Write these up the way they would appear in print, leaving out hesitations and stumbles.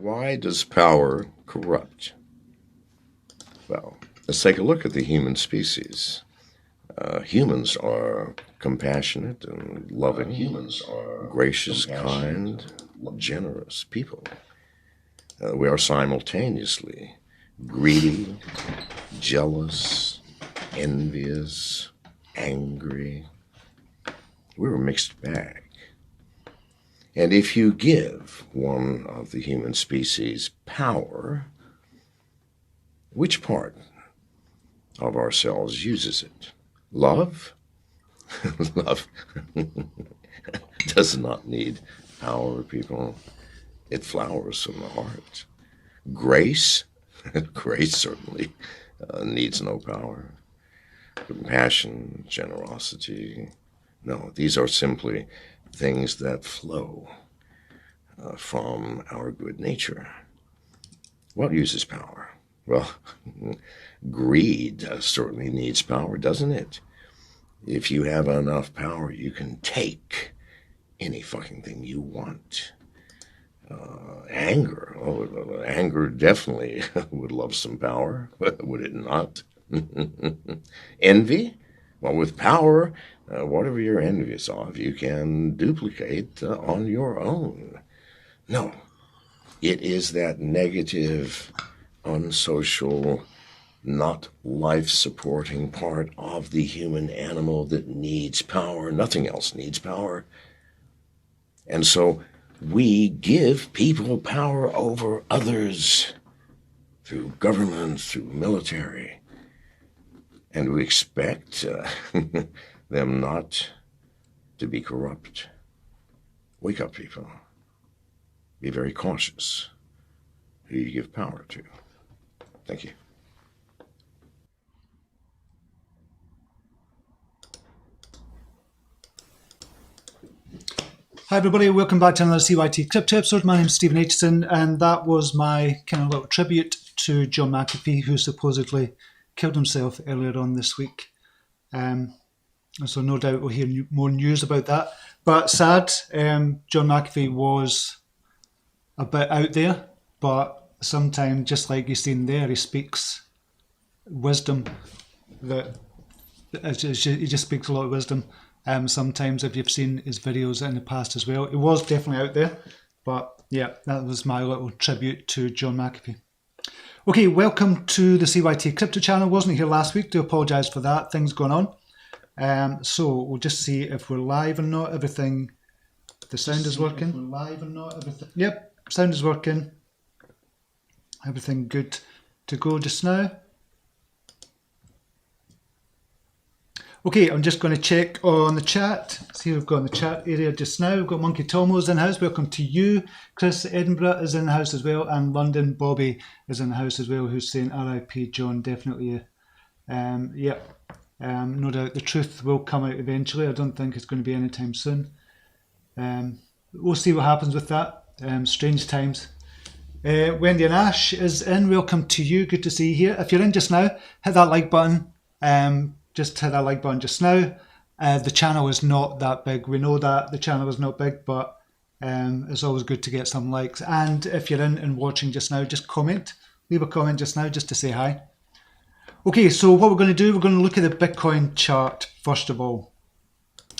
Why does power corrupt? Well, let's take a look at the human species. Humans are compassionate and loving, gracious, kind, generous people. We are simultaneously greedy, jealous, envious, angry. We're a mixed bag. And if you give one of the human species power, which part of ourselves uses it? Love? Love does not need power, people. It flowers from the heart. Grace? Grace certainly needs no power. Compassion, generosity. No, these are simply things that flow from our good nature. What uses power? Well, greed certainly needs power, doesn't it? If you have enough power, you can take any fucking thing you want. Anger. Oh, anger definitely would love some power, would it not? Envy? Well, with power, whatever you're envious of, you can duplicate on your own. No, it is that negative, unsocial, not life-supporting part of the human animal that needs power. Nothing else needs power. And so we give people power over others through government, through military, and we expect them not to be corrupt. Wake up, people. Be very cautious who you give power to. Thank you. Hi everybody, welcome back to another CYT-Crypto episode. My name's Stephen Aitchison, and that was my kind of little tribute to John McAfee, who supposedly killed himself earlier on this week. So no doubt we'll hear more news about that. But sad, John McAfee was a bit out there, but sometimes, just like you've seen there, he speaks wisdom. He just speaks a lot of wisdom. Sometimes, if you've seen his videos in the past as well, it was definitely out there. But yeah, that was my little tribute to John McAfee. Okay, welcome to the CYT-Crypto channel. Wasn't here last week, do apologise for that, things going on. So we'll just see if we're live or not. Everything, the sound is working. If we're live or not, everything. Yep, sound is working. Everything good to go just now. Okay, I'm just going to check on the chat. See who we've got in the chat area just now. We've got Monkey Tomo's in the house. Welcome to you. Chris Edinburgh is in the house as well. And London Bobby is in the house as well, who's saying RIP John, definitely. No doubt the truth will come out eventually. I don't think it's going to be anytime soon. We'll see what happens with that. Strange times. Wendy and Ash is in. Welcome to you. Good to see you here. If you're in just now, hit that like button. Just hit that like button just now. The channel is not that big. We know that the channel is not big, but it's always good to get some likes. And if you're in and watching just now, just comment. Leave a comment just now just to say hi. Okay, so what we're going to do, we're going to look at the Bitcoin chart first of all.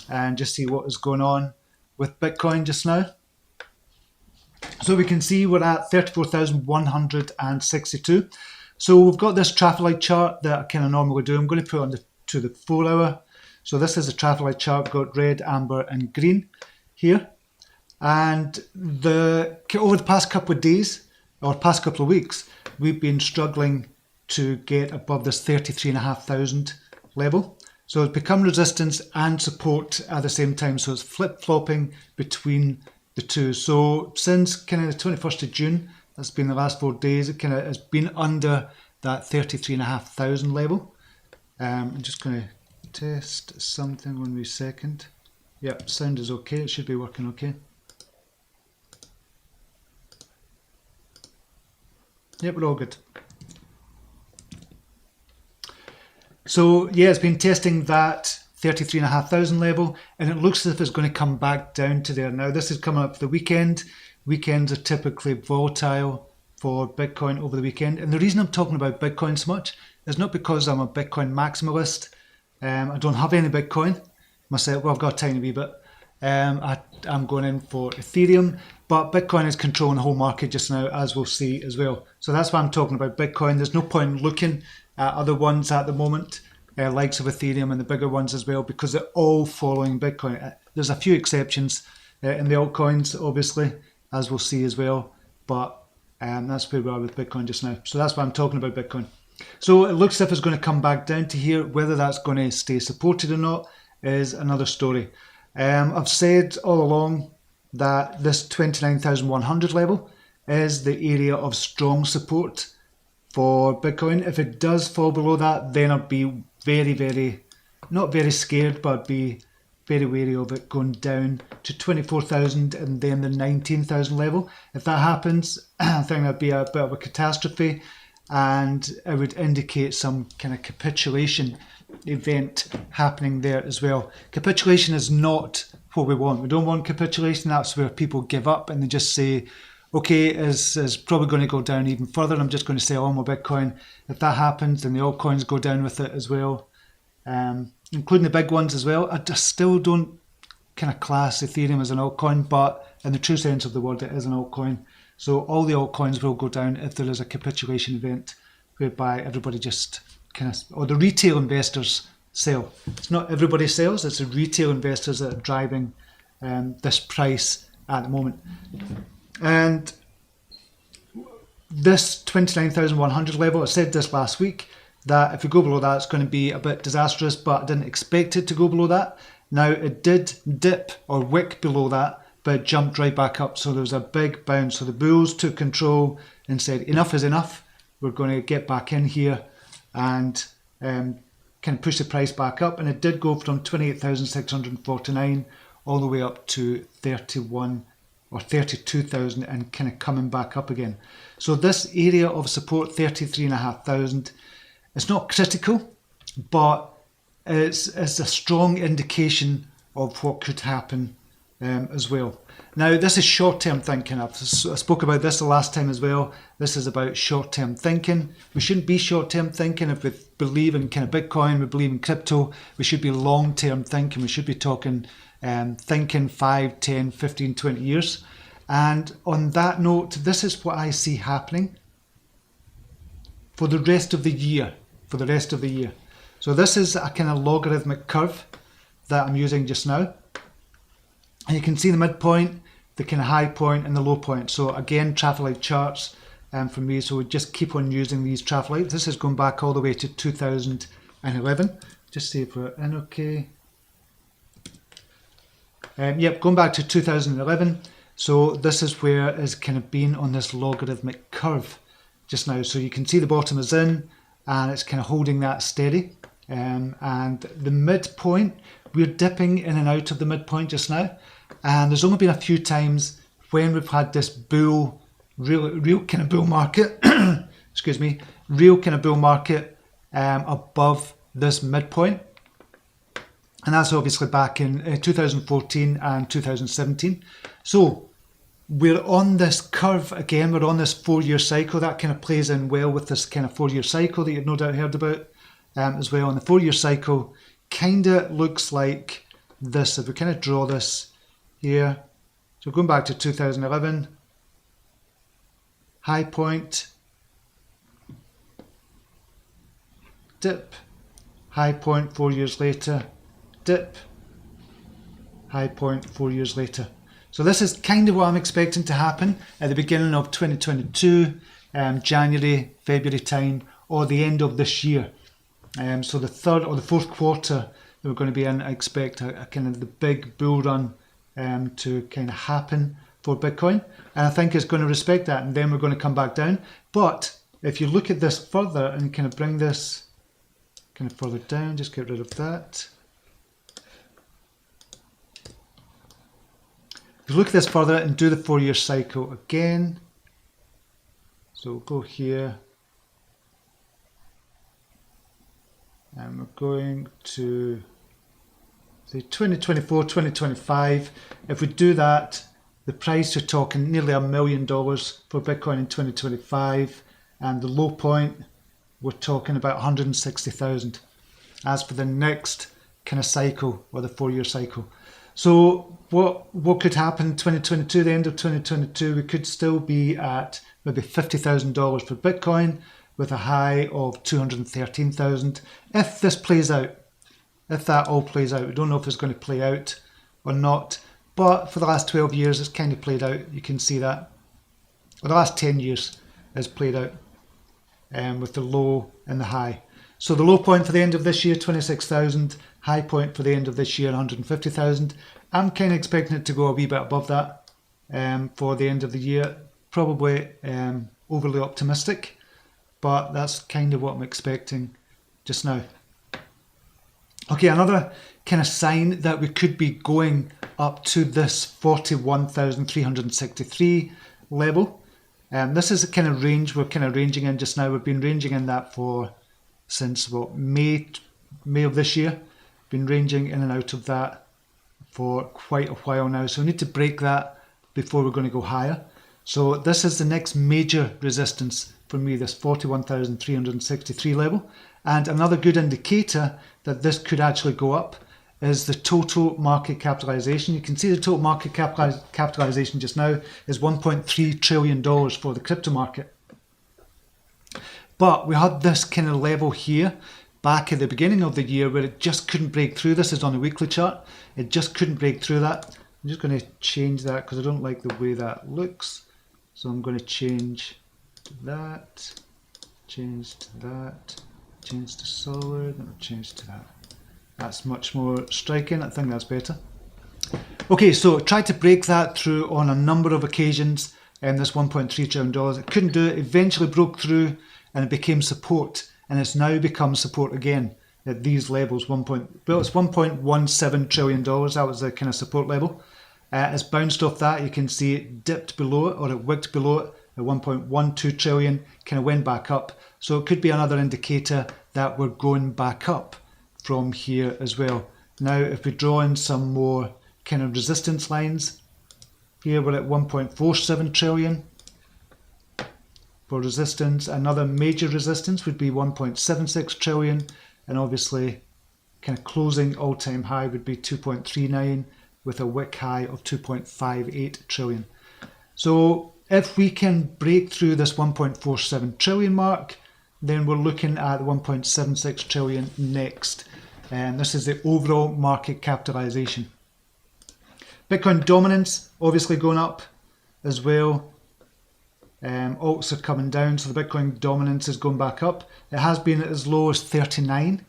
And just see what is going on with Bitcoin just now. So we can see we're at 34,162. So we've got this traffic light chart that I kind of normally do. I'm going to put on to the 4 hour. So this is a traffic light chart. We've got red, amber and green here. And over the past couple of days or past couple of weeks, we've been struggling to get above this 33,500 level. So it's become resistance and support at the same time. So it's flip-flopping between the two. So since kind of the 21st of June, that's been the last 4 days, it kind of has been under that 33,500 level. I'm just going to test something 1 wee second. Yep, sound is okay. It should be working okay. Yep, we're all good. So yeah, it's been testing that 33,500 level, and it looks as if it's going to come back down to there. Now this is coming up for the weekend. Weekends are typically volatile for Bitcoin over the weekend. And the reason I'm talking about Bitcoin so much is not because I'm a Bitcoin maximalist. I don't have any Bitcoin myself. Well, I've got a tiny wee bit. I'm going in for Ethereum, but Bitcoin is controlling the whole market just now, as we'll see as well. So that's why I'm talking about Bitcoin. There's no point looking at other ones at the moment, likes of Ethereum and the bigger ones as well, because they're all following Bitcoin. There's a few exceptions in the altcoins, obviously, as we'll see as well, but that's where we are with Bitcoin just now. So that's why I'm talking about Bitcoin. So it looks as if it's going to come back down to here. Whether that's going to stay supported or not is another story. I've said all along that this 29,100 level is the area of strong support for Bitcoin. If it does fall below that, then I'd be very, not very scared, but I'd be very wary of it going down to 24,000 and then the 19,000 level. If that happens, I think that'd be a bit of a catastrophe, and it would indicate some kind of capitulation event happening there as well. Capitulation is not what we want. We don't want capitulation. That's where people give up and they just say, okay, it's probably going to go down even further. I'm just going to sell all my Bitcoin. If that happens, then the altcoins go down with it as well, including the big ones as well. I just still don't kind of class Ethereum as an altcoin, but in the true sense of the word, it is an altcoin. So all the altcoins will go down if there is a capitulation event whereby everybody just or the retail investors sell. It's not everybody sells, it's the retail investors that are driving this price at the moment. And this 29,100 level, I said this last week, that if we go below that, it's going to be a bit disastrous, but I didn't expect it to go below that. Now, it did dip or wick below that, but it jumped right back up. So there was a big bounce. So the bulls took control and said, enough is enough. We're going to get back in here and kind of push the price back up. And it did go from 28,649 all the way up to 31 or 32,000 and kind of coming back up again. So this area of support, 33,500, it's not critical, but it's a strong indication of what could happen as well. Now, this is short-term thinking. I spoke about this the last time as well. This is about short-term thinking. We shouldn't be short-term thinking. If we believe in kind of Bitcoin, we believe in crypto, we should be long-term thinking. We should be talking thinking 5, 10, 15, 20 years. And on that note, this is what I see happening for the rest of the year. So this is a kind of logarithmic curve that I'm using just now. And you can see the midpoint, the kind of high point and the low point. So again, traffic light charts for me. So we just keep on using these traffic lights. This is going back all the way to 2011. Just see if we're in okay. Yep, going back to 2011. So this is where it's kind of been on this logarithmic curve just now. So you can see the bottom is in and it's kind of holding that steady. And the midpoint, we're dipping in and out of the midpoint just now. And there's only been a few times when we've had this bull, real kind of bull market, excuse me, real kind of bull market above this midpoint. And that's obviously back in 2014 and 2017. So we're on this curve again, we're on this 4-year cycle. That kind of plays in well with this kind of 4-year cycle that you've no doubt heard about as well. And the 4-year cycle kind of looks like this. If we kind of draw this here, so going back to 2011, high point, dip, high point 4 years later, dip, high point 4 years later. So this is kind of what I'm expecting to happen at the beginning of 2022, January, February time, or the end of this year. So the third or the fourth quarter that we're going to be in, I expect a kind of the big bull run to kind of happen for Bitcoin. And I think it's going to respect that, and then we're going to come back down. But if you look at this further and kind of bring this kind of further down, just get rid of that. If you look at this further and do the 4-year cycle again, so we'll go here, and we're going to say 2024, 2025. If we do that, The price, you're talking nearly $1 million for Bitcoin in 2025, and the low point, we're talking about 160,000. As for the next kind of cycle, or the 4-year cycle. So what could happen in 2022, the end of 2022, we could still be at maybe $50,000 for Bitcoin with a high of 213,000 if this plays out. If that all plays out, we don't know if it's going to play out or not, but for the last 12 years it's kind of played out. You can see that. Or the last 10 years has played out with the low and the high. So the low point for the end of this year, 26,000. High point for the end of this year, 150,000. I'm kind of expecting it to go a wee bit above that for the end of the year. Probably overly optimistic, but that's kind of what I'm expecting just now. Okay, another kind of sign that we could be going up to this 41,363 level. This is a kind of range we're kind of ranging in just now. We've been ranging in that since May of this year. Been ranging in and out of that for quite a while now. So we need to break that before we're going to go higher. So this is the next major resistance for me, this 41,363 level. And another good indicator that this could actually go up is the total market capitalization. You can see the total market capitalization just now is $1.3 trillion for the crypto market. But we had this kind of level here back at the beginning of the year where it just couldn't break through. This is on a weekly chart. It just couldn't break through that. I'm just going to change that because I don't like the way that looks. So I'm going to change to that, change to that, change to solid, and change to that. That's much more striking. I think that's better. Okay, so tried to break that through on a number of occasions, and this $1.3 trillion. It couldn't do it, eventually broke through, and it became support, and it's now become support again at these levels. It's $1.17 trillion. That was the kind of support level. It's bounced off that. You can see it dipped below it, or it wicked below it at 1.12 trillion, kind of went back up. So it could be another indicator that we're going back up from here as well. Now, if we draw in some more kind of resistance lines, here we're at 1.47 trillion for resistance. Another major resistance would be 1.76 trillion, and obviously kind of closing all-time high would be 2.39 with a wick high of 2.58 trillion. So if we can break through this 1.47 trillion mark, then we're looking at 1.76 trillion next. And this is the overall market capitalization. Bitcoin dominance obviously going up as well. Alts are coming down, so the Bitcoin dominance is going back up. It has been as low as 39,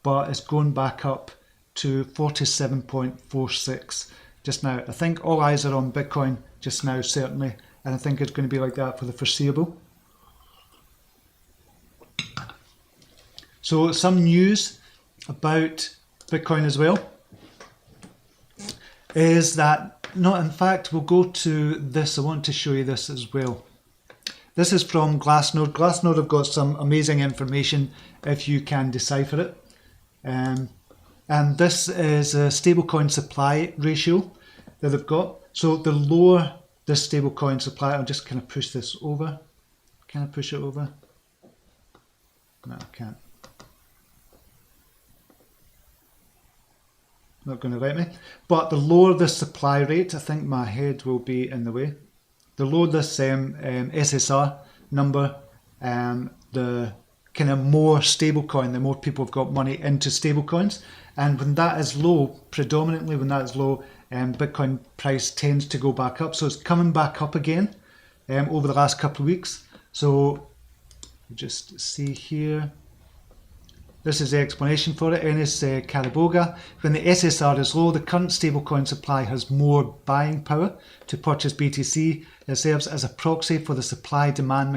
but it's going back up to 47.46 just now. I think all eyes are on Bitcoin just now, certainly, and I think it's going to be like that for the foreseeable. So some news about Bitcoin as well is that, no, in fact, we'll go to this. I want to show you this as well. This is from Glassnode. Glassnode have got some amazing information if you can decipher it. And this is a stablecoin supply ratio that they've got. So the lower this stablecoin supply, I'll just kind of push this over. Can I push it over? No, I can't. Not going to let me. But the lower the supply rate, I think my head will be in the way. The lower this SSR number, the kind of more stablecoin, the more people have got money into stablecoins. And when that is low, predominantly when that is low, Bitcoin price tends to go back up. So it's coming back up again over the last couple of weeks. So just see here. This is the explanation for it. Enes Karaboga. When the SSR is low, the current stablecoin supply has more buying power to purchase BTC. It serves as a proxy for the supply-demand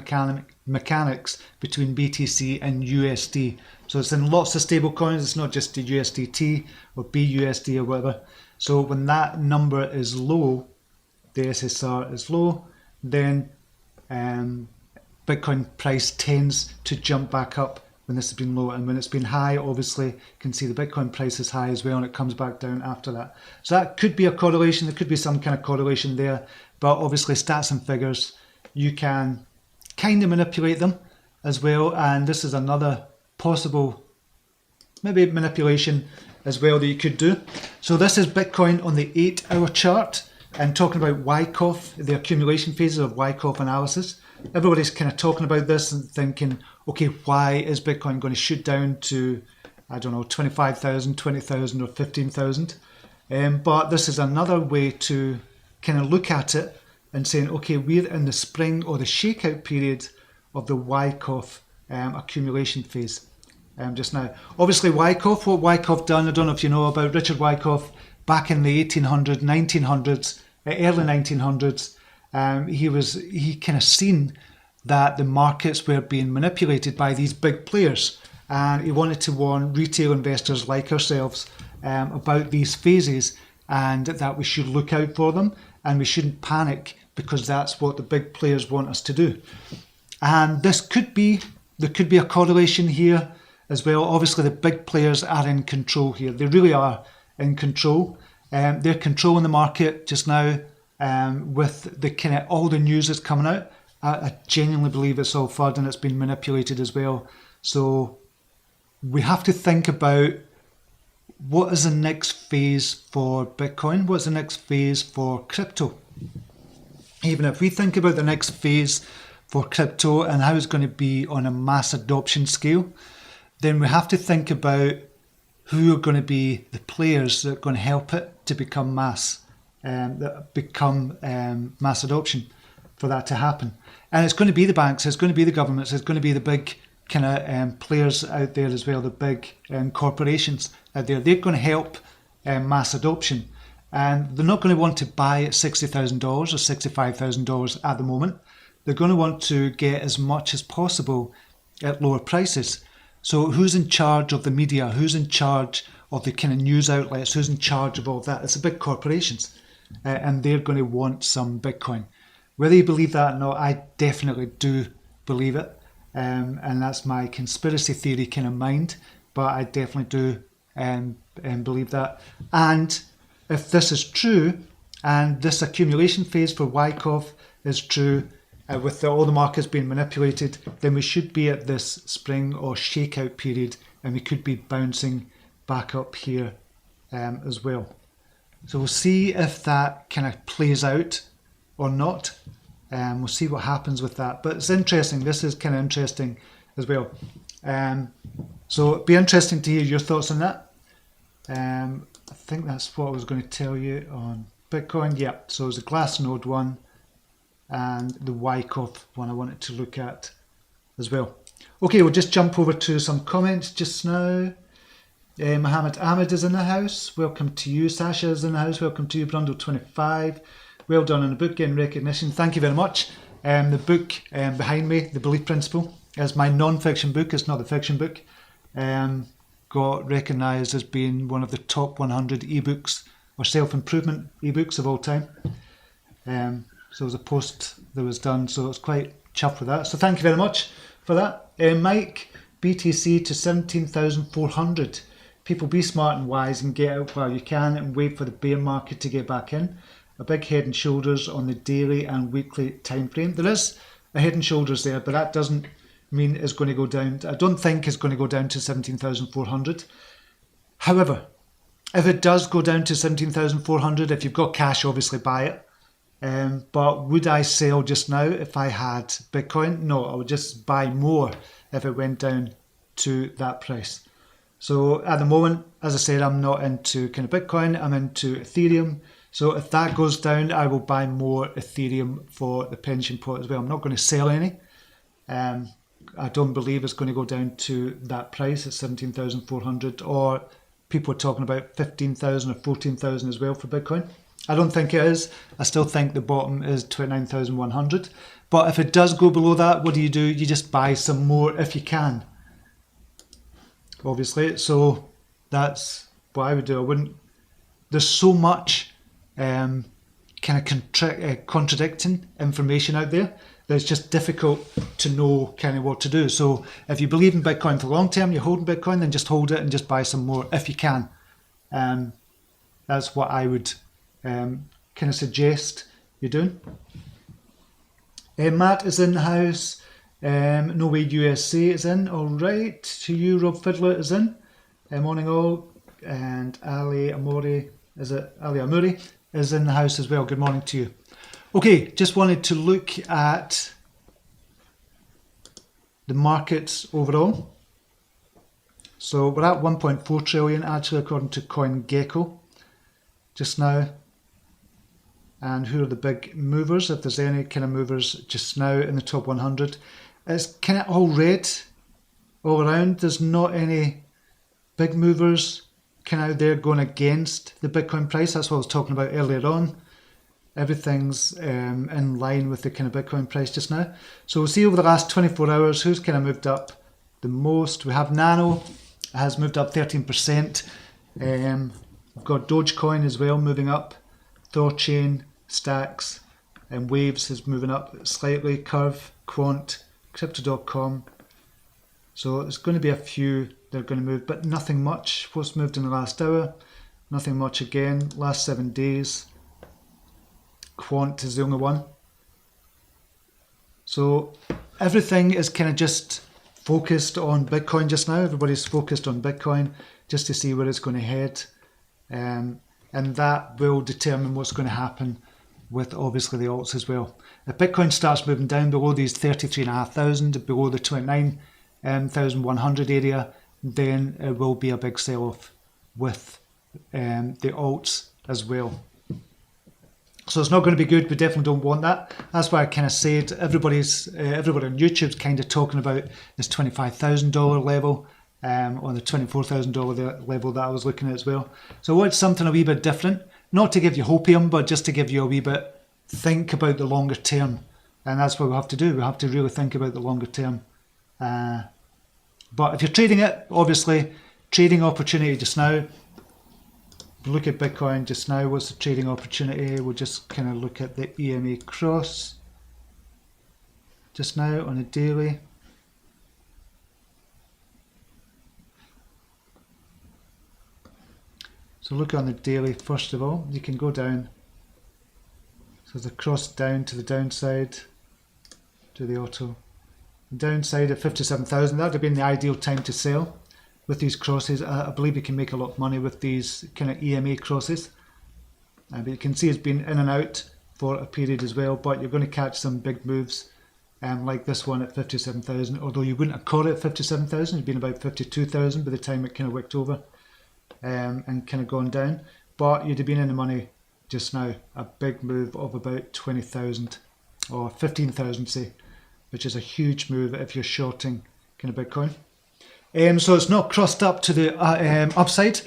mechanics between BTC and USD. So it's in lots of stablecoins. It's not just the USDT or BUSD or whatever. So when that number is low, the SSR is low, then Bitcoin price tends to jump back up when this has been low, and when it's been high, obviously you can see the Bitcoin price is high as well, and it comes back down after that. So that could be a correlation. There could be some kind of correlation there, but obviously stats and figures, you can kind of manipulate them as well, and this is another possible maybe manipulation as well that you could do. So this is Bitcoin on the 8-hour chart, and talking about Wyckoff, the accumulation phases of Wyckoff analysis. Everybody's kind of talking about this and thinking, okay, why is Bitcoin going to shoot down to, I don't know, 25,000, 20,000 or 15,000? But this is another way to kind of look at it and saying, okay, we're in the spring or the shakeout period of the Wyckoff accumulation phase just now. Obviously Wyckoff, what Wyckoff done, I don't know if you know about Richard Wyckoff, back in the 1800s, 1900s, early 1900s, he kind of seen that the markets were being manipulated by these big players, and he wanted to warn retail investors like ourselves about these phases, and that we should look out for them and we shouldn't panic, because that's what the big players want us to do. And there could be a correlation here as well. Obviously the big players are in control here. They really are in control. They're controlling the market just now with the kind of all the news that's coming out. I genuinely believe it's all FUD and it's been manipulated as well. So we have to think about what is the next phase for Bitcoin? What's the next phase for crypto? Even if we think about the next phase for crypto and how it's going to be on a mass adoption scale, then we have to think about who are going to be the players that are going to help it to become mass adoption for that to happen. And it's going to be the banks, it's going to be the governments, it's going to be the big kind of players out there as well, the big corporations out there. They're going to help mass adoption. And they're not going to want to buy at $60,000 or $65,000 at the moment. They're going to want to get as much as possible at lower prices. So who's in charge of the media? Who's in charge of the kind of news outlets? Who's in charge of all that? It's the big corporations. And they're going to want some Bitcoin. Whether you believe that or not, I definitely do believe it. And that's my conspiracy theory kind of mind. But I definitely do believe that. And if this is true, and this accumulation phase for Wyckoff is true, with all the markets being manipulated, then we should be at this spring or shakeout period, and we could be bouncing back up here as well. So we'll see if that kind of plays out or not. We'll see what happens with that. But it's interesting. This is kind of interesting as well. So it'd be interesting to hear your thoughts on that. I think that's what I was going to tell you on Bitcoin. Yeah, so it's the Glassnode one and the Wyckoff one I wanted to look at as well. Okay, we'll just jump over to some comments just now. Mohammed Ahmed is in the house. Welcome to you. Sasha is in the house. Welcome to you. Brundle25. Well done on the book, getting recognition. Thank you very much. The book behind me, The Belief Principle, is my non-fiction book. It's not the fiction book. Got recognised as being one of the top 100 ebooks or self-improvement ebooks of all time. So it was a post that was done, so I was quite chuffed with that. So thank you very much for that. Mike, BTC to 17,400. People, be smart and wise and get out while you can and wait for the bear market to get back in. A big head and shoulders on the daily and weekly time frame. There is a head and shoulders there, but that doesn't mean it's going to go down. I don't think it's going to go down to 17,400. However, if it does go down to 17,400, if you've got cash, obviously buy it. But would I sell just now if I had Bitcoin? No, I would just buy more if it went down to that price. So at the moment, as I said, I'm not into kind of Bitcoin, I'm into Ethereum. So if that goes down, I will buy more Ethereum for the pension pot as well. I'm not going to sell any. I don't believe it's going to go down to that price at 17,400, or people are talking about 15,000 or 14,000 as well for Bitcoin. I don't think it is. I still think the bottom is 29,100. But if it does go below that, what do? You just buy some more if you can, obviously. So that's what I would do. I wouldn't. There's so much kind of contradicting information out there that it's just difficult to know kind of what to do. So if you believe in Bitcoin for the long term, you're holding Bitcoin, then just hold it and just buy some more if you can. That's what I would kind of suggest you're doing. Matt is in the house. No Way USA is in. All right. To you, Rob Fiddler is in. Morning all. And Ali Amori is in the house as well. Good morning to you. Okay, just wanted to look at the markets overall. So we're at 1.4 trillion actually according to CoinGecko just now. And who are the big movers, if there's any kind of movers just now in the top 100? It's kind of all red all around. There's not any big movers kind of out there going against the Bitcoin price. That's what I was talking about earlier on. Everything's in line with the kind of Bitcoin price just now. So we'll see over the last 24 hours who's kind of moved up the most. We have Nano has moved up 13%. We've got Dogecoin as well moving up. Thorchain, Stacks, and Waves is moving up slightly. Curve, Quant, Crypto.com. So there's going to be a few that are going to move, but nothing much. What's moved in the last hour? Nothing much again. Last 7 days. Quant is the only one. So everything is kind of just focused on Bitcoin just now. Everybody's focused on Bitcoin just to see where it's going to head. And that will determine what's going to happen with obviously the alts as well. If Bitcoin starts moving down below these 33,500, below the 29,100 area, then it will be a big sell-off with the alts as well. So it's not going to be good. We definitely don't want that. That's why I kind of said everybody on YouTube's kind of talking about this $25,000 level or the $24,000 level that I was looking at as well. So I wanted something a wee bit different, not to give you hopium, but just to give you a wee bit think about the longer term. And that's what we have to do. We have to really think about the longer term. But if you're trading it, obviously, trading opportunity just now. Look at Bitcoin just now. What's the trading opportunity? We'll just kind of look at the EMA cross just now on a daily. So look on the daily first of all. You can go down. So the cross down to the downside. To the auto. Downside at 57,000. That would have been the ideal time to sell. With these crosses, I believe you can make a lot of money with these kind of EMA crosses. But you can see it's been in and out for a period as well, but you're going to catch some big moves like this one at 57,000, although you wouldn't have caught it at 57,000, it'd been about 52,000 by the time it kind of wicked over and kind of gone down. But you'd have been in the money just now, a big move of about 20,000 or 15,000 say, which is a huge move if you're shorting kind of Bitcoin. So it's not crossed up to the upside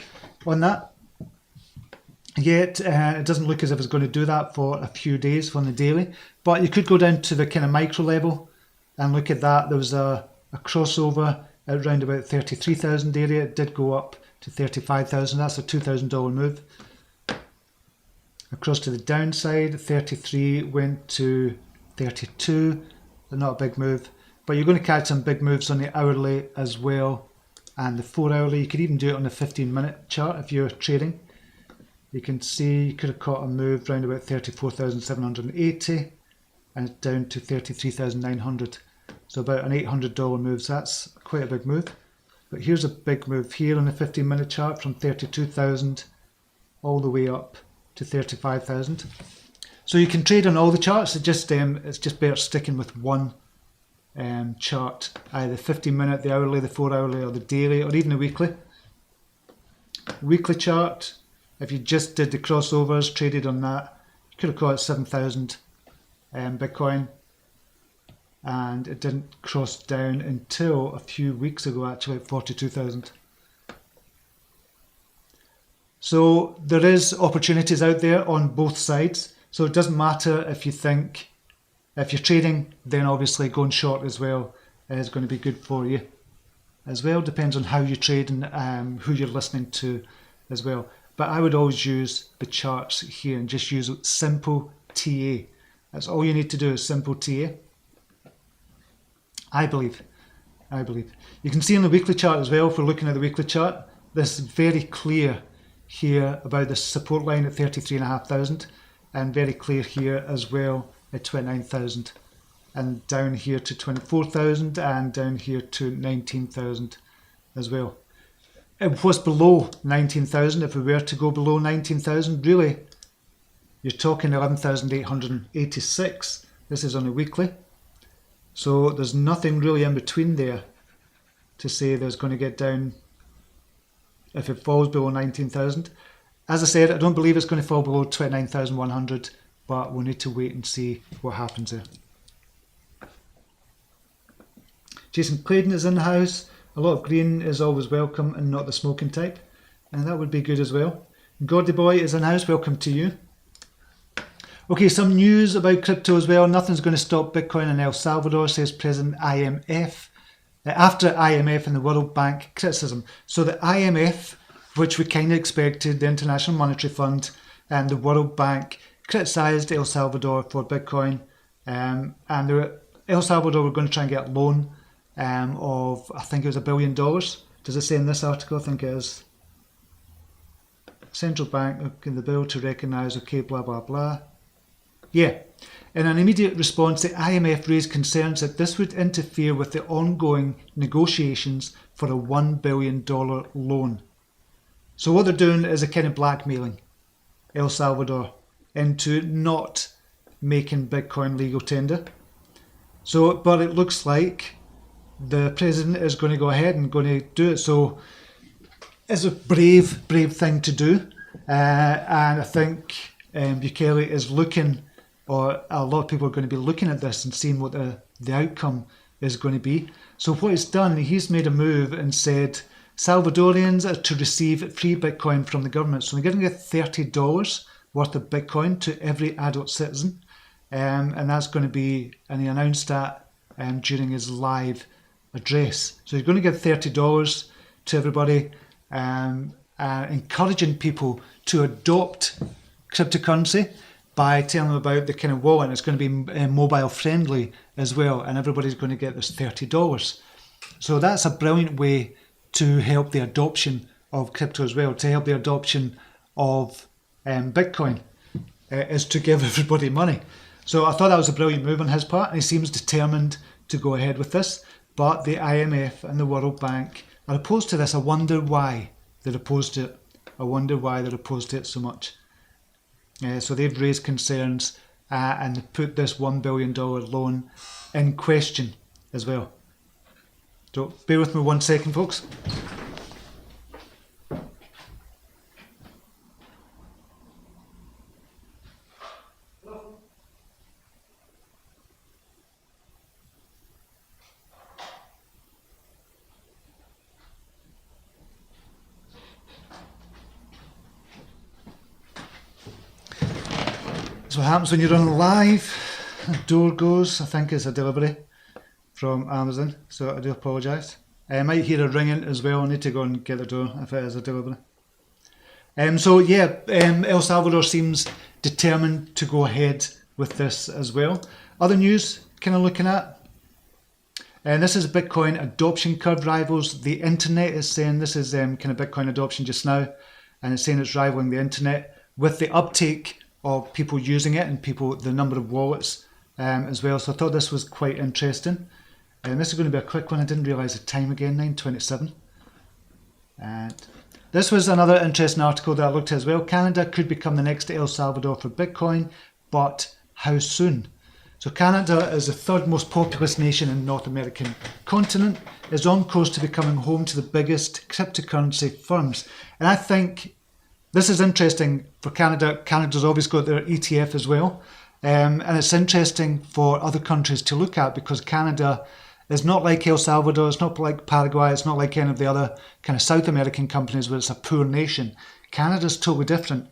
on that yet. It doesn't look as if it's going to do that for a few days on the daily. But you could go down to the kind of micro level and look at that. There was a crossover at around about 33,000 area. It did go up to 35,000. That's a $2,000 move. Across to the downside, 33 went to 32. So not a big move. But you're going to catch some big moves on the hourly as well, and the 4 hourly. You could even do it on the 15-minute chart if you're trading. You can see you could have caught a move around about 34,780 and it's down to 33,900. So about an $800 move. So that's quite a big move. But here's a big move here on the 15-minute chart from 32,000 all the way up to 35,000. So you can trade on all the charts. It's just better sticking with one chart, either 15-minute, the hourly, the 4 hourly, or the daily, or even the weekly. Weekly chart, if you just did the crossovers, traded on that, you could have caught 7,000 Bitcoin, and it didn't cross down until a few weeks ago, actually, at 42,000. So there is opportunities out there on both sides. So it doesn't matter if you think, if you're trading, then obviously going short as well is going to be good for you as well. Depends on how you trade and who you're listening to as well. But I would always use the charts here and just use simple TA. That's all you need to do is simple TA. I believe. You can see on the weekly chart as well, if we're looking at the weekly chart, this is very clear here about the support line at 33,500 and very clear here as well at 29,000 and down here to 24,000 and down here to 19,000 as well. It was below 19,000. If we were to go below 19,000, really, you're talking 11,886. This is on a weekly. So there's nothing really in between there to say there's going to get down if it falls below 19,000. As I said, I don't believe it's going to fall below 29,100, but we'll need to wait and see what happens there. Jason Clayton is in the house. A lot of green is always welcome and not the smoking type, and that would be good as well. Gordy Boy is in the house. Welcome to you. Okay, some news about crypto as well. Nothing's going to stop Bitcoin in El Salvador, says President IMF. After IMF and the World Bank criticism. So the IMF, which we kind of expected, the International Monetary Fund and the World Bank criticised El Salvador for Bitcoin. And El Salvador were going to try and get a loan of, I think it was $1 billion. Does it say in this article? I think it is. Central Bank, the bill to recognise, okay, blah, blah, blah. Yeah. In an immediate response, the IMF raised concerns that this would interfere with the ongoing negotiations for a $1 billion loan. So what they're doing is a kind of blackmailing El Salvador into not making Bitcoin legal tender. So, but it looks like the president is going to go ahead and going to do it. So it's a brave thing to do. And I think Bukele is looking, or a lot of people are going to be looking at this and seeing what the outcome is going to be. So what he's done, he's made a move and said Salvadorians are to receive free Bitcoin from the government. So they're going to get $30 worth of Bitcoin to every adult citizen. And that's going to be, and he announced that during his live address. So he's going to give $30 to everybody, encouraging people to adopt cryptocurrency by telling them about the kind of wallet. It's going to be mobile friendly as well, and everybody's going to get this $30. So that's a brilliant way to help the adoption of crypto as well, to help the adoption of Bitcoin, is to give everybody money. So I thought that was a brilliant move on his part, and he seems determined to go ahead with this. But the IMF and the World Bank are opposed to this. I wonder why they're opposed to it. I wonder why they're opposed to it so much. So they've raised concerns and put this $1 billion loan in question as well. So bear with me 1 second, folks. So what happens when you're on live, the door goes. I think it's a delivery from Amazon, so I do apologise. I might hear a ringing as well. I need to go and get the door if it is a delivery. So yeah, El Salvador seems determined to go ahead with this as well. Other news kind of looking at, and this is Bitcoin adoption curve rivals the internet. Is saying this is kind of Bitcoin adoption just now, and it's saying it's rivaling the internet with the uptake of people using it and the number of wallets as well. So I thought this was quite interesting. And this is going to be a quick one. I didn't realise the time again, 9:27. And this was another interesting article that I looked at as well. Canada could become the next El Salvador for Bitcoin, but how soon? So Canada is the third most populous nation in the North American continent, is on course to becoming home to the biggest cryptocurrency firms. And I think this is interesting for Canada. Canada's obviously got their ETF as well. And it's interesting for other countries to look at because Canada is not like El Salvador, it's not like Paraguay, it's not like any of the other kind of South American companies where it's a poor nation. Canada's totally different,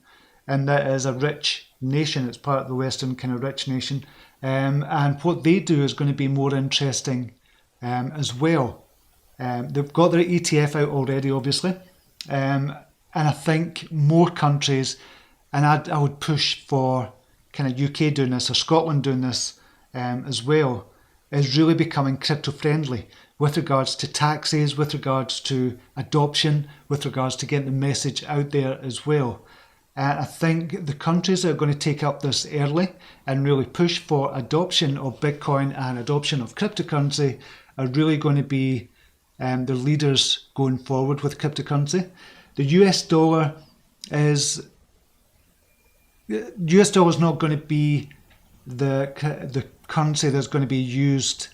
and that is a rich nation. It's part of the Western kind of rich nation. And what they do is going to be more interesting as well. They've got their ETF out already, obviously. And I think more countries, and I would push for kind of UK doing this or Scotland doing this as well. is really becoming crypto friendly with regards to taxes, with regards to adoption, with regards to getting the message out there as well. And I think the countries that are going to take up this early and really push for adoption of Bitcoin and adoption of cryptocurrency are really going to be the leaders going forward with cryptocurrency. The US dollar is not going to be the currency that's going to be used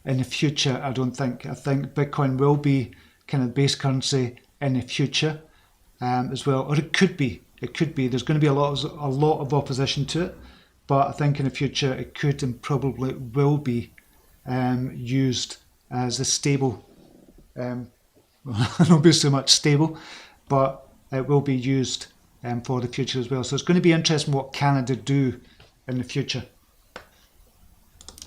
in the future, I don't think. I think Bitcoin will be kind of base currency in the future as well, or it could be. It could be. There's going to be a lot of opposition to it, but I think in the future it could and probably will be used as a stable. Not be so much stable, but it will be used for the future as well. So it's going to be interesting what Canada do in the future.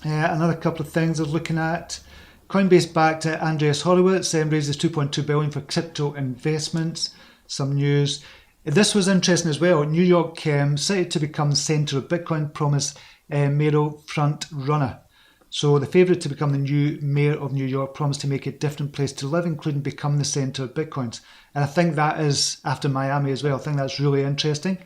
Another couple of things I was looking at. Coinbase backed Andreas Horowitz raises $2.2 billion for crypto investments. Some news. This was interesting as well. New York cited to become the centre of Bitcoin, promise mayoral front runner. So the favourite to become the new mayor of New York promised to make it a different place to live, including become the centre of Bitcoins. And I think that is, after Miami as well, I think that's really interesting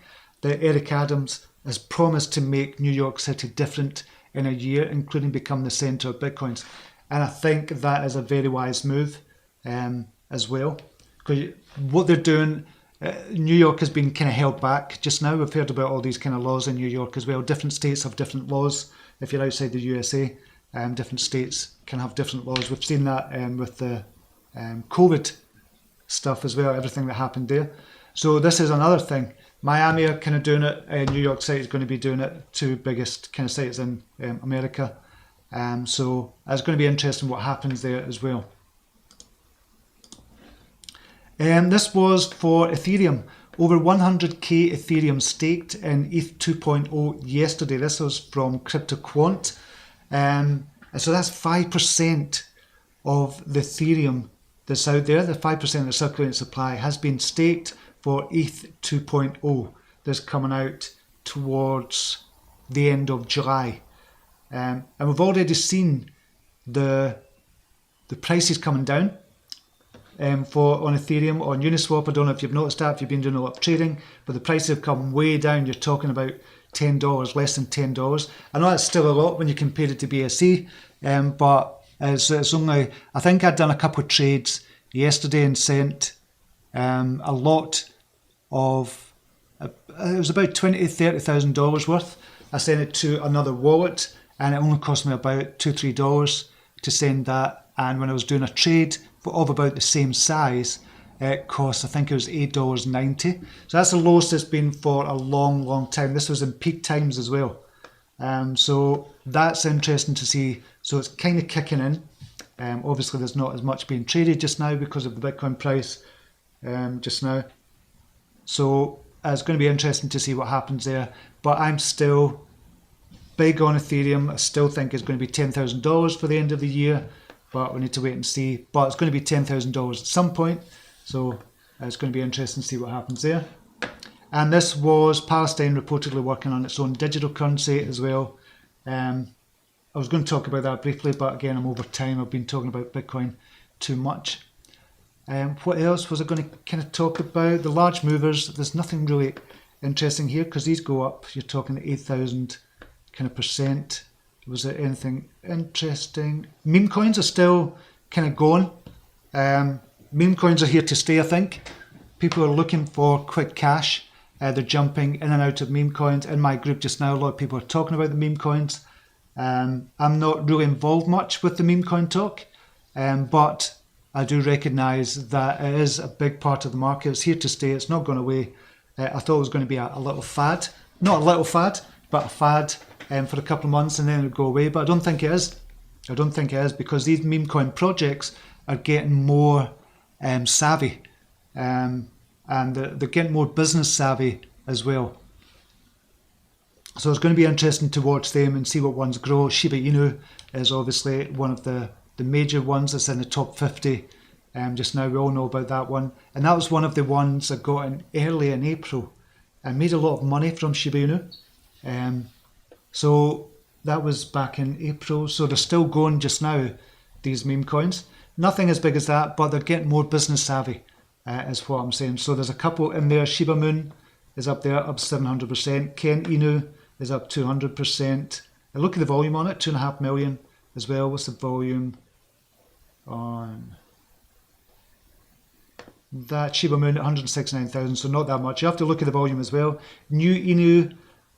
that Eric Adams has promised to make New York City different in a year, including become the centre of Bitcoins. And I think that is a very wise move as well. Because what they're doing, New York has been kind of held back just now. We've heard about all these kind of laws in New York as well. Different states have different laws. If you're outside the USA, different states can have different laws. We've seen that with the COVID stuff as well, everything that happened there. So this is another thing. Miami are kind of doing it. New York City is going to be doing it. Two biggest kind of cities in America. So it's going to be interesting what happens there as well. This was for Ethereum. Over 100k Ethereum staked in ETH 2.0 yesterday. This was from CryptoQuant. So that's 5% of the Ethereum that's out there. The 5% of the circulating supply has been staked for ETH 2.0 that's coming out towards the end of July. And we've already seen the prices coming down on Ethereum, on Uniswap. I don't know if you've noticed that, if you've been doing a lot of trading, but the prices have come way down. You're talking about $10, less than $10. I know that's still a lot when you compare it to BSC, but it's only, I think I'd done a couple of trades yesterday and sent a lot of, it was about $20,000-$30,000 worth. I sent it to another wallet and it only cost me about $2-3 to send that. And when I was doing a trade of about the same size, it cost, I think it was $8.90. So that's the lowest it's been for a long, long time. This was in peak times as well. So that's interesting to see. So it's kind of kicking in. Obviously, there's not as much being traded just now because of the Bitcoin price just now. So it's going to be interesting to see what happens there. But I'm still big on Ethereum. I still think it's going to be $10,000 for the end of the year. But we need to wait and see. But it's going to be $10,000 at some point. So it's going to be interesting to see what happens there. And this was Palestine reportedly working on its own digital currency as well. I was going to talk about that briefly, but again, I'm over time. I've been talking about Bitcoin too much. What else was I going to kind of talk about? The large movers. There's nothing really interesting here because these go up. You're talking 8,000 kind of percent. Was there anything interesting? Meme coins are still kind of going. Meme coins are here to stay, I think. People are looking for quick cash. They're jumping in and out of meme coins. In my group just now, a lot of people are talking about the meme coins. I'm not really involved much with the meme coin talk, but I do recognise that it is a big part of the market. It's here to stay. It's not going away. I thought it was going to be a little fad. Not a little fad, but a fad for a couple of months and then it would go away. But I don't think it is. I don't think it is because these meme coin projects are getting more savvy and they're getting more business savvy as well. So it's going to be interesting to watch them and see what ones grow. Shiba Inu is obviously one of the major ones that's in the top 50 just now. We all know about that one. And that was one of the ones that got in early in April and made a lot of money from Shiba Inu. So That was back in April, so they're still going just now, these meme coins. Nothing as big as that, but they're getting more business savvy, is what I'm saying. So there's a couple in there. Shiba Moon is up there, up 700%. Ken Inu is up 200%. And look at the volume on it, 2.5 million as well. What's the volume on that? Shiba Moon at 169,000, so not that much. You have to look at the volume as well. New Inu,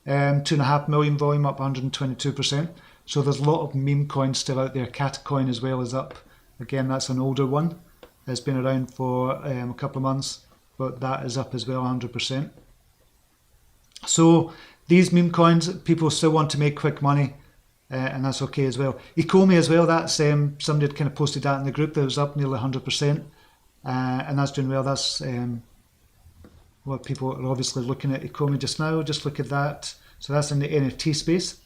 2.5 million volume, up 122%. So there's a lot of meme coins still out there. Catacoin as well is up. Again, that's an older one. It's been around for a couple of months, but that is up as well, 100%. So these meme coins, people still want to make quick money, and that's okay as well. Ecomi as well, that's somebody had kind of posted that in the group that was up nearly 100%, and that's doing well. That's what people are obviously looking at Ecomi just now. Just look at that. So that's in the NFT space.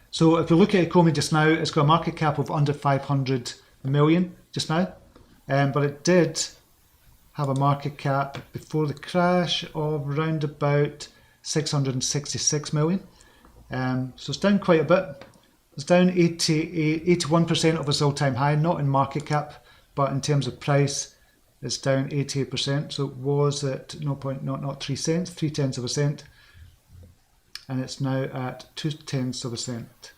So if you look at Ecomi just now, it's got a market cap of under 500 million just now, but it did have a market cap before the crash of around about 666 million. So it's down quite a bit. It's down 81% of its all-time high, not in market cap, but in terms of price, it's down 88%. So it was at not 3 cents, 0.3 of a cent, and it's now at 0.2 of a cent.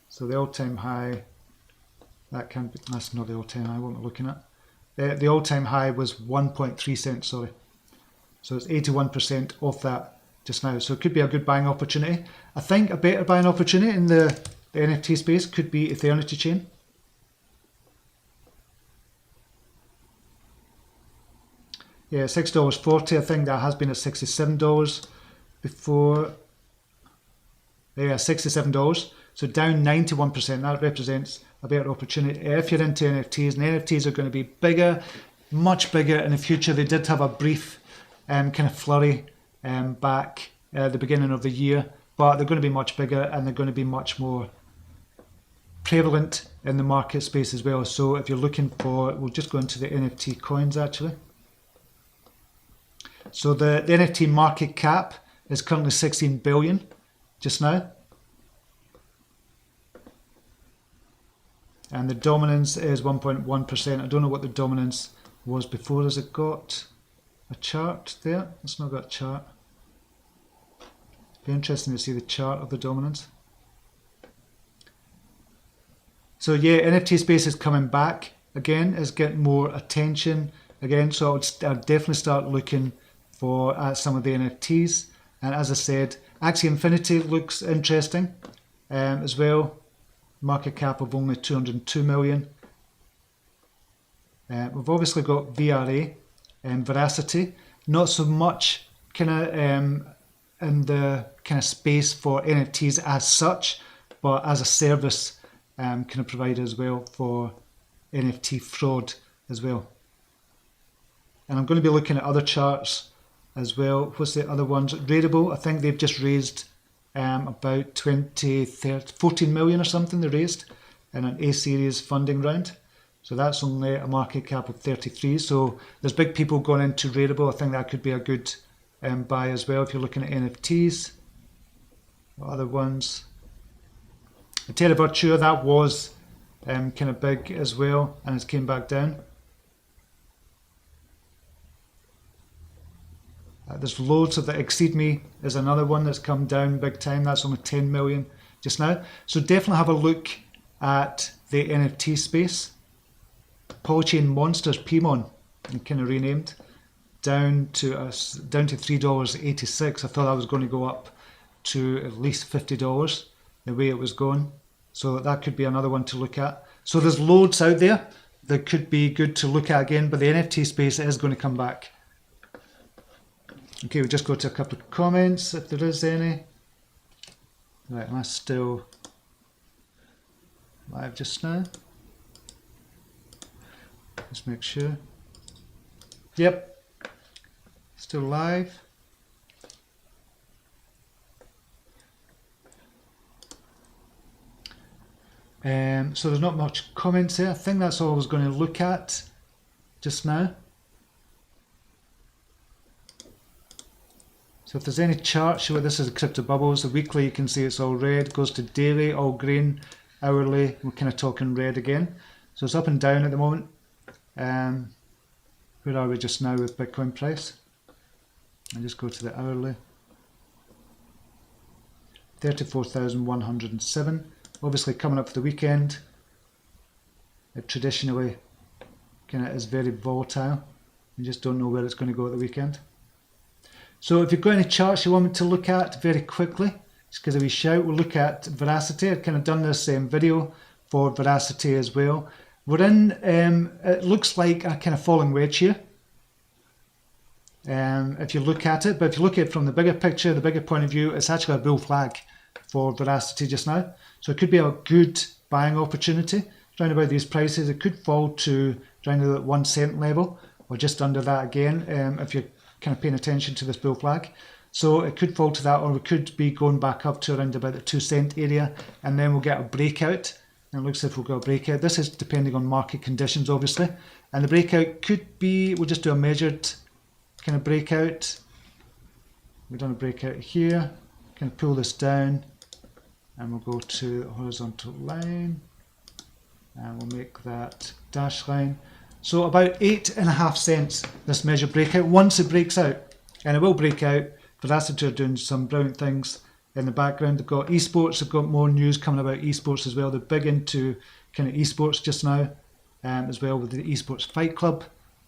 So the all-time high, that's not the all-time high, what am I looking at? The all-time high was 1.3 cents, sorry. So it's 81% off that just now. So it could be a good buying opportunity. I think a better buying opportunity in the NFT space could be Ethereum chain. Yeah, $6.40. I think that has been at $67 before. Yeah, $67. So down 91%. That represents a better opportunity if you're into NFTs. And NFTs are going to be bigger, much bigger in the future. They did have a brief kind of flurry back at the beginning of the year, but they're going to be much bigger and they're going to be much more prevalent in the market space as well. So if you're looking for, we'll just go into the NFT coins actually. So the NFT market cap is currently 16 billion just now. And the dominance is 1.1%. I don't know what the dominance was before. Has it got a chart there? It's not got a chart. Be interesting to see the chart of the dominance. So yeah, NFT space is coming back again. It's getting more attention again. So I'd definitely start looking at some of the NFTs. And as I said, Axie Infinity looks interesting as well. Market cap of only 202 million. We've obviously got VRA and Verasity. Not so much kind of in the kind of space for NFTs as such, but as a service kind of provider as well for NFT fraud as well. And I'm going to be looking at other charts as well. What's the other ones? Raidable, I think they've just raised about 14 million or something they raised in an A-series funding round. So that's only a market cap of 33. So there's big people going into Raidable. I think that could be a good buy as well if you're looking at NFTs. What other ones? Terra Virtua, that was kind of big as well, and it's came back down. There's loads of the Exceed Me is another one that's come down big time. That's only 10 million just now. So definitely have a look at the NFT space. Polychain Monsters, PMON, kind of renamed, down to $3.86. I thought that was going to go up to at least $50 the way it was going. So that could be another one to look at. So there's loads out there that could be good to look at again, but the NFT space is going to come back. Okay, we'll just go to a couple of comments if there is any. Right, am I still live just now? Let's make sure. Yep, still live. So there's not much comments there. I think that's all I was going to look at just now. So if there's any charts, show this is the crypto bubbles. The weekly, you can see it's all red, goes to daily, all green, hourly, we're kind of talking red again. So it's up and down at the moment. Where are we just now with Bitcoin price? I'll just go to the hourly. 34,107. Obviously coming up for the weekend. It traditionally kind of is very volatile. You just don't know where it's going to go at the weekend. So if you've got any charts you want me to look at very quickly, just give a wee shout. We'll look at Verasity. I've kind of done this video for Verasity as well. We're in, it looks like a kind of falling wedge here. If you look at it, but if you look at it from the bigger picture, the bigger point of view, it's actually a bull flag for Verasity just now. So it could be a good buying opportunity. Round about these prices, it could fall to around the 1 cent level or just under that again, if you're kind of paying attention to this bull flag. So it could fall to that, or we could be going back up to around about the 2 cent area, and then we'll get a breakout. And it looks like we'll get a breakout. This is depending on market conditions, obviously. And the breakout could be, we'll just do a measured kind of breakout. We've done a breakout here. Kind of pull this down, and we'll go to the horizontal line, and we'll make that dash line. So about 8.5 cents this measure breakout once it breaks out, and it will break out. Verasity are doing some brilliant things in the background. They've got esports, they've got more news coming about esports as well. They're big into kind of esports just now, as well with the esports fight club.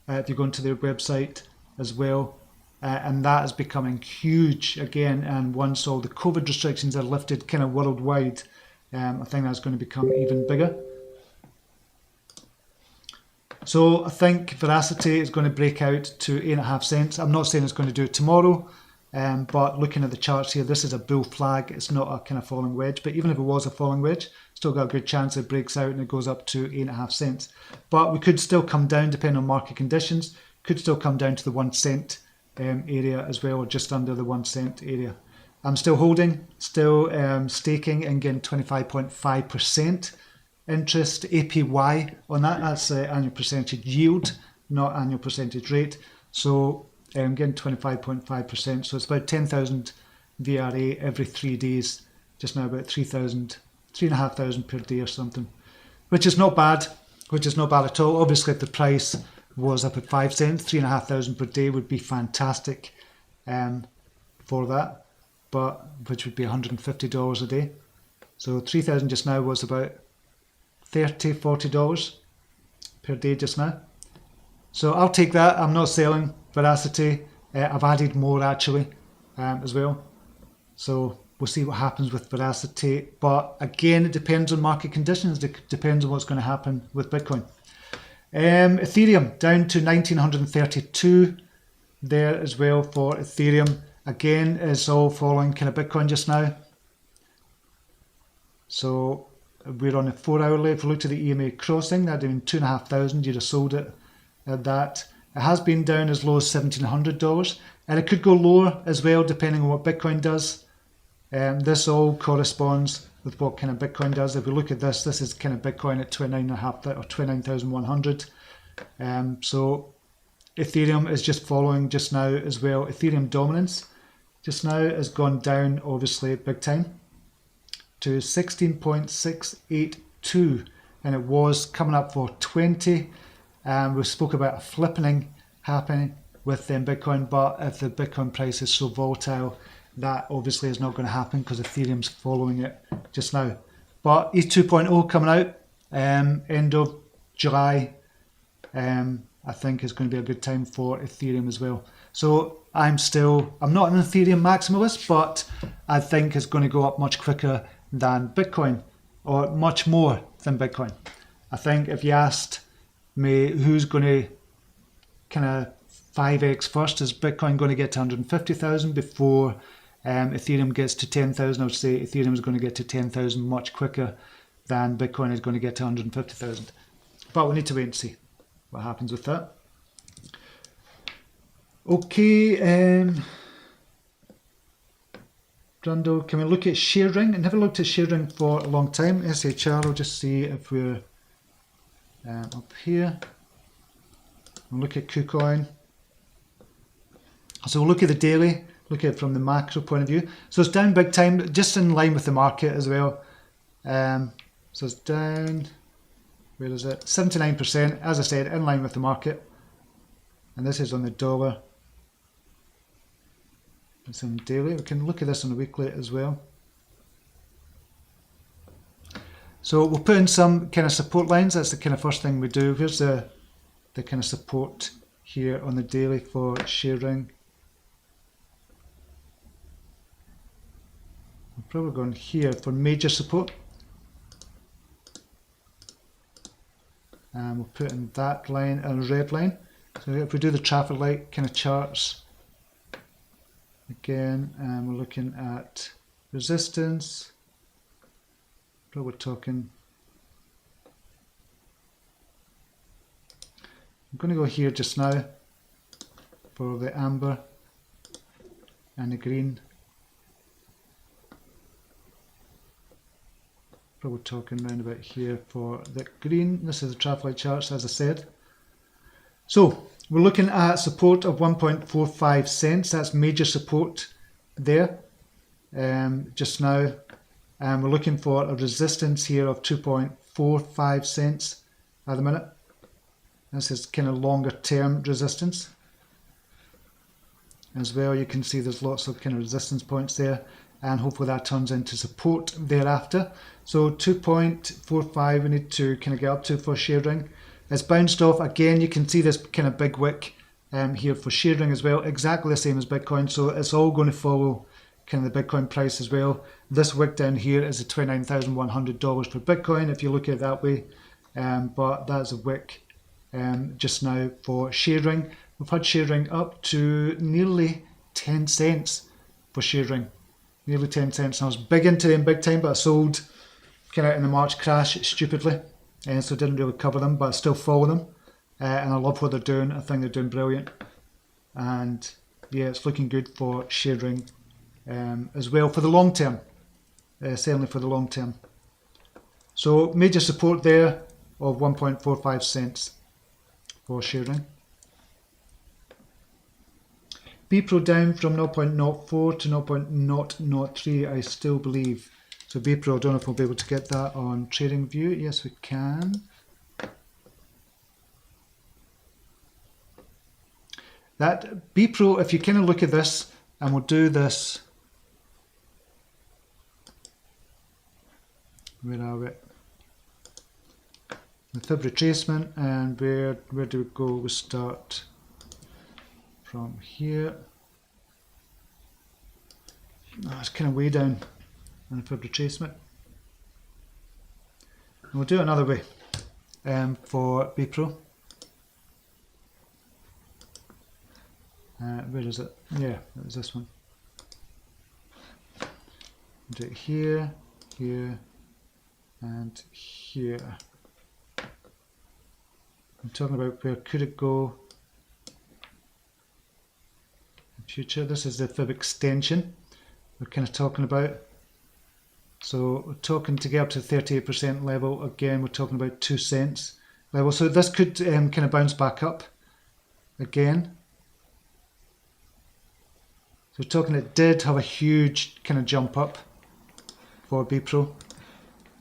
If you go into their website as well, and that is becoming huge again. And once all the COVID restrictions are lifted kind of worldwide, I think that's going to become even bigger. So I think Verasity is going to break out to 8.5 cents. I'm not saying it's going to do it tomorrow, but looking at the charts here, this is a bull flag. It's not a kind of falling wedge, but even if it was a falling wedge, still got a good chance it breaks out and it goes up to 8.5 cents. But we could still come down depending on market conditions. Could still come down to the 1 cent area as well, or just under the 1 cent area. I'm still holding, still staking and getting 25.5% interest APY on that. That's annual percentage yield, not annual percentage rate. So I'm getting 25.5%. So it's about 10,000 VRA every 3 days. Just now about 3,500 per day or something, which is not bad. Which is not bad at all. Obviously, if the price was up at 5 cents, 3,500 per day would be fantastic for that. But which would be $150 a day. So 3,000 just now was about $30, $40 per day just now. So I'll take that. I'm not selling Verasity. I've added more actually as well. So we'll see what happens with Verasity. But again, it depends on market conditions. It depends on what's going to happen with Bitcoin. Ethereum down to 1,932 there as well for Ethereum. Again, it's all following kind of Bitcoin just now. So we're on a 4 hourly. If we look at the EMA crossing, that'd have been 2,500. You'd have sold it at that. It has been down as low as $1,700, and it could go lower as well depending on what Bitcoin does. This all corresponds with what kind of Bitcoin does. If we look at this, this is kind of Bitcoin at 29,500 or 29,100. So Ethereum is just following just now as well. Ethereum dominance just now has gone down obviously big time to 16.682, and it was coming up for 20. We spoke about a flippening happening with Bitcoin, but if the Bitcoin price is so volatile, that obviously is not going to happen because Ethereum's following it just now. But ETH 2.0 coming out end of July, I think is going to be a good time for Ethereum as well. So I'm not an Ethereum maximalist, but I think it's going to go up much quicker than Bitcoin, or much more than Bitcoin. I think if you asked me who's going to kind of 5x first, is Bitcoin going to get to 150,000 before Ethereum gets to 10,000? I would say Ethereum is going to get to 10,000 much quicker than Bitcoin is going to get to 150,000. But we need to wait and see what happens with that. Okay, Brando, can we look at Sharering? I never looked at Sharering for a long time. SHR, I'll just see if we're up here. We'll look at KuCoin. So we'll look at the daily. look at it from the macro point of view. So it's down big time, just in line with the market as well. So it's down, where is it? 79%, as I said, in line with the market. And this is on the dollar. It's on daily. We can look at this on the weekly as well. So we'll put in some kind of support lines. That's the kind of first thing we do. Here's the kind of support here on the daily for sharing. I'm probably going here for major support. And we'll put in that line and a red line. So if we do the traffic light kind of charts, again, we're looking at resistance. Probably talking. I'm going to go here just now for the amber and the green. Probably talking around about here for the green. This is the traffic light charts, as I said. So we're looking at support of 1.45 cents. That's major support there just now. And we're looking for a resistance here of 2.45 cents at the minute. This is kind of longer term resistance. As well, you can see there's lots of kind of resistance points there, and hopefully that turns into support thereafter. So 2.45 we need to kind of get up to for sharing. It's bounced off again. You can see this kind of big wick here for sharing as well, exactly the same as Bitcoin. So it's all going to follow kind of the Bitcoin price as well. This wick down here is at $29,100 for Bitcoin if you look at it that way, but that's a wick just now for sharing. We've had sharing up to nearly 10 cents for sharing, nearly 10 cents. And I was big into them big time, but I sold kind of in the March crash stupidly, and so didn't really cover them, but I still follow them, and I love what they're doing. I think they're doing brilliant, and yeah, it's looking good for sharing as well for the long term, certainly for the long term. So major support there of 1.45 cents for sharing. Bepro down from 0.04 to 0.003, I still believe. So Bepro, I don't know if we'll be able to get that on TradingView. Yes, we can. That Bepro, if you kind of look at this, and we'll do this. Where are we? The fib retracement, and where do we go? We start from here. Oh, it's kind of way down on the fib retracement. And we'll do it another way for Bepro. Where is it? Yeah, it was this one. Do it here, here, and here. I'm talking about where could it go in future. This is the fib extension we're kind of talking about. So we're talking to get up to 38% level. Again, we're talking about 2 cents level. So this could kind of bounce back up again. So we're talking it did have a huge kind of jump up for Bepro.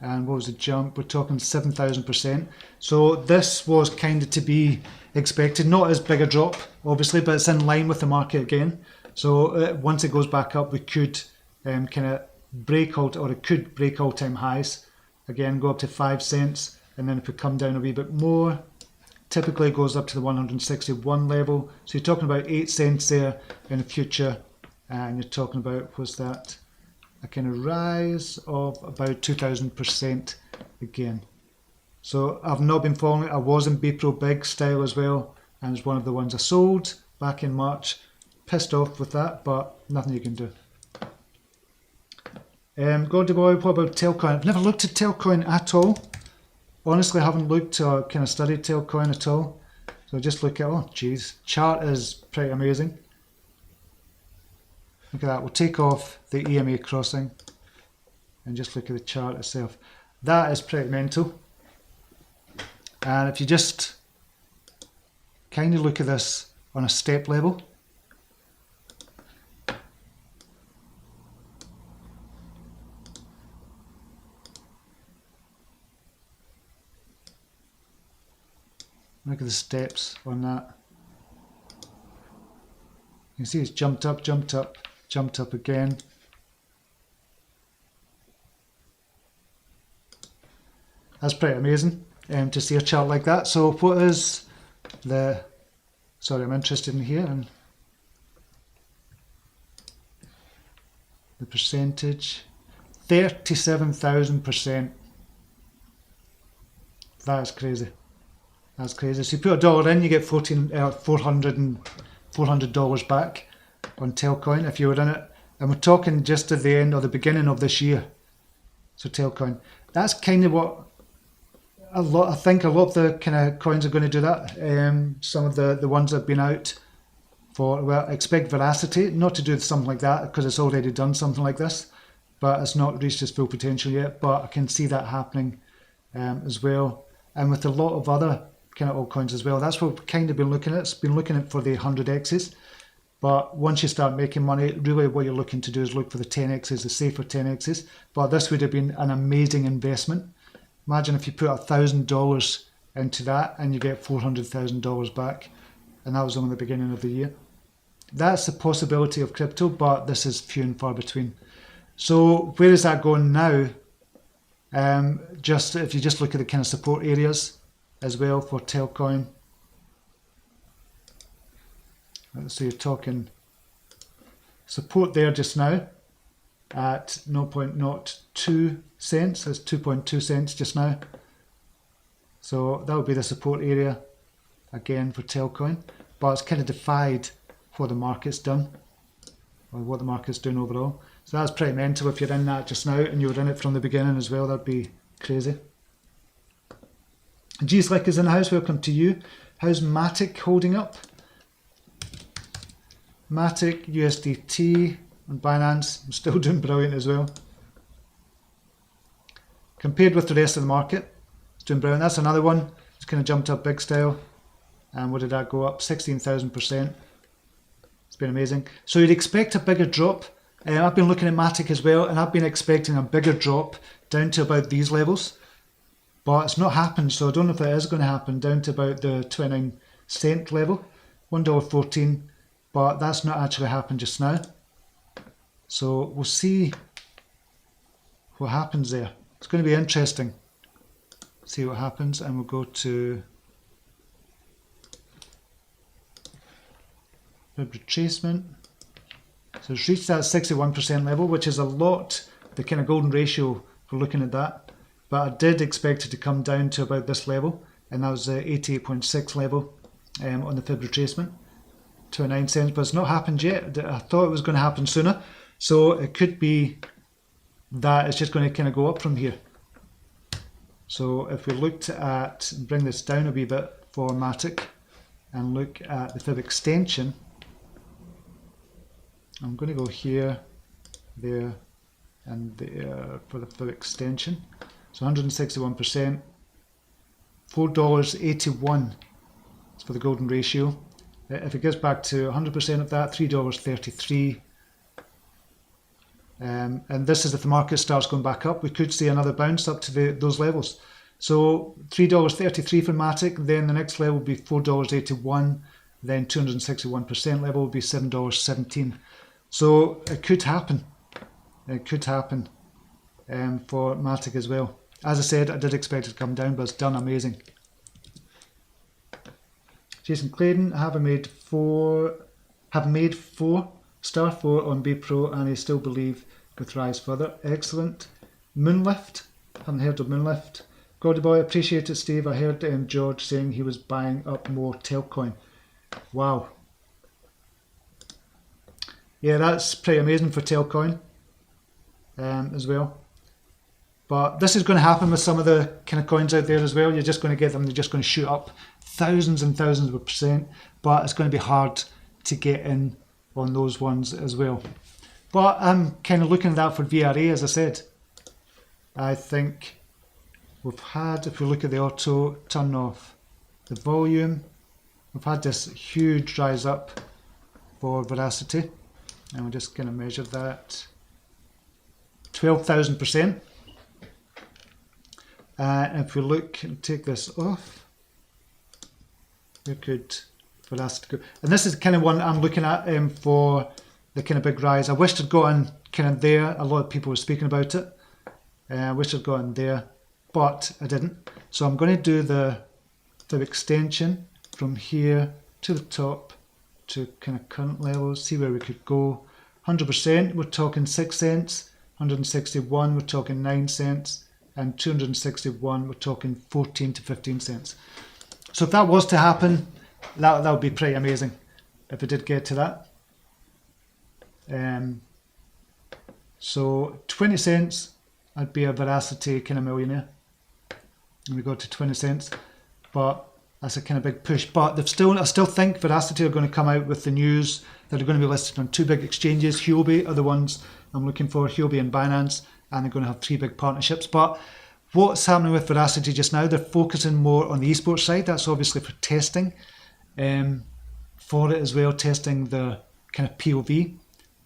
And what was the jump? We're talking 7,000%. So this was kind of to be expected. Not as big a drop, obviously, but it's in line with the market again. So once it goes back up, we could kind of break out, or it could break all-time highs. Again, go up to 5 cents. And then if we come down a wee bit more, typically it goes up to the 161 level. So you're talking about 8 cents there in the future. And you're talking about, was that a kind of rise of about 2,000% again. So I've not been following it. I was in Bepro big style as well, and it's one of the ones I sold back in March. Pissed off with that, but nothing you can do. Gordy Boy, what about Telcoin? I've never looked at Telcoin at all. Honestly, I haven't looked or kind of studied Telcoin at all. So just look at, oh geez, chart is pretty amazing. Look at that. We'll take off the EMA crossing and just look at the chart itself. That is pretty mental. And if you just kind of look at this on a step level, Look at the steps on that. You can see it's jumped up, jumped up, jumped up again. That's pretty amazing to see a chart like that. So what is the, sorry, I'm interested in here, and the percentage, 37,000%. That's crazy. That's crazy. So you put $1 in, you get $400 back on Telcoin if you were in it. And we're talking just at the end or the beginning of this year. So Telcoin. That's kind of what I think a lot of the kind of coins are going to do that. Some of the ones that have been out for, well, expect Verasity not to do something like that because it's already done something like this, but it's not reached its full potential yet. But I can see that happening as well. And with a lot of other kind of altcoins as well. That's what we've kind of been looking at. It's been looking at for the 100x's. But once you start making money, really what you're looking to do is look for the 10x's, the safer 10x's. But this would have been an amazing investment. Imagine if you put $1,000 into that and you get $400,000 back. And that was only the beginning of the year. That's the possibility of crypto, but this is few and far between. So where is that going now? Just if you just look at the kind of support areas as well for Telcoin. So you're talking support there just now at 0.02 cents. That's 2.2 cents just now. So that would be the support area again for Telcoin. But it's kind of defied what the market's done or what the market's doing overall. So that's pretty mental if you're in that just now and you were in it from the beginning as well. That'd be crazy. G-Slick is in the house. Welcome to you. How's Matic holding up? Matic, USDT on Binance. I'm still doing brilliant as well. Compared with the rest of the market, it's doing brilliant. That's another one. It's kind of jumped up big style. And what did that go up? 16,000%. It's been amazing. So you'd expect a bigger drop. I've been looking at Matic as well, and I've been expecting a bigger drop down to about these levels. But it's not happened, so I don't know if it is going to happen down to about the 29-cent level, $1.14, but that's not actually happened just now. So we'll see what happens there. It's going to be interesting. See what happens, and we'll go to retracement. So it's reached that 61% level, which is a lot, the kind of golden ratio for looking at that. But I did expect it to come down to about this level, and that was the 88.6 level on the fib retracement, 29 cents, but it's not happened yet. I thought it was going to happen sooner, so it could be that it's just going to kind of go up from here. So if we looked at, bring this down a wee bit for Matic, and look at the fib extension, I'm going to go here, there, and there for the fib extension. So 161%, $4.81 is for the golden ratio. If it gets back to 100% of that, $3.33. And this is if the market starts going back up. We could see another bounce up to those levels. So $3.33 for Matic, then the next level will be $4.81, then 261% level will be $7.17. So it could happen. It could happen for Matic as well. As I said, I did expect it to come down, but it's done amazing. Jason Clayton, have made four star 4 on Bepro, and I still believe could rise further. Excellent. Moonlift, haven't heard of Moonlift. Gordy Boy, appreciate it, Steve. I heard George saying he was buying up more Telcoin. Wow. Yeah, that's pretty amazing for Telcoin as well. But this is going to happen with some of the kind of coins out there as well. You're just going to get them, they're just going to shoot up thousands and thousands of %, but it's going to be hard to get in on those ones as well. But I'm kind of looking at that for VRA, as I said. I think we've had, if we look at the auto turn off the volume, we've had this huge rise up for Verasity, and we'll just kind of measure that. 12,000%. And if we look and take this off, where could Verasity go? And this is kind of one I'm looking at for the kind of big rise. I wished I'd gotten kind of there. A lot of people were speaking about it. I wish I'd gotten there, but I didn't. So I'm going to do the extension from here to the top to kind of current levels, see where we could go. 100%, we're talking 6 cents. 161, we're talking 9 cents. And 261, we're talking 14 to 15 cents. So if that was to happen, that would be pretty amazing if it did get to that. So 20 cents, I'd be a Verasity kind of millionaire. And we go to 20 cents, but that's a kind of big push. But I still think Verasity are going to come out with the news that are going to be listed on 2 big exchanges. Huobi are the ones I'm looking for, Huobi and Binance, and they're going to have 3 big partnerships. But what's happening with Verasity just now, they're focusing more on the esports side. That's obviously for testing, for it as well, testing the kind of POV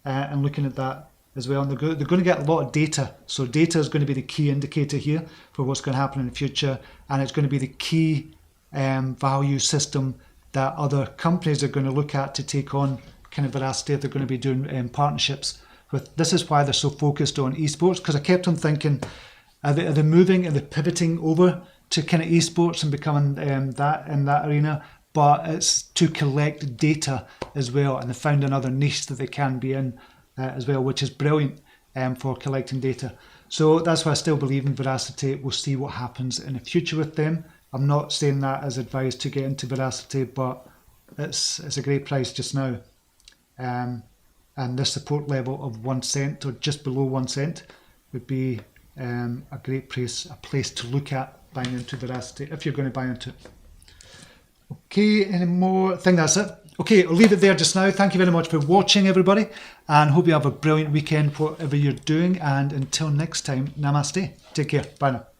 and looking at that as well. And they're going to get a lot of data. So data is going to be the key indicator here for what's going to happen in the future. And it's going to be the key value system that other companies are going to look at to take on kind of Verasity if they're going to be doing partnerships with. This is why they're so focused on esports, because I kept on thinking, are they moving, are they pivoting over to kind of esports and becoming that in that arena? But it's to collect data as well, and they found another niche that they can be in as well, which is brilliant for collecting data. So that's why I still believe in Verasity. We'll see what happens in the future with them. I'm not saying that as advice to get into Verasity, but it's a great price just now. And this support level of 1 cent or just below 1 cent would be a great place to look at buying into Verasity if you're going to buy into it. Okay, any more? I think that's it. Okay, I'll leave it there just now. Thank you very much for watching, everybody, and hope you have a brilliant weekend, whatever you're doing. And until next time, namaste. Take care. Bye now.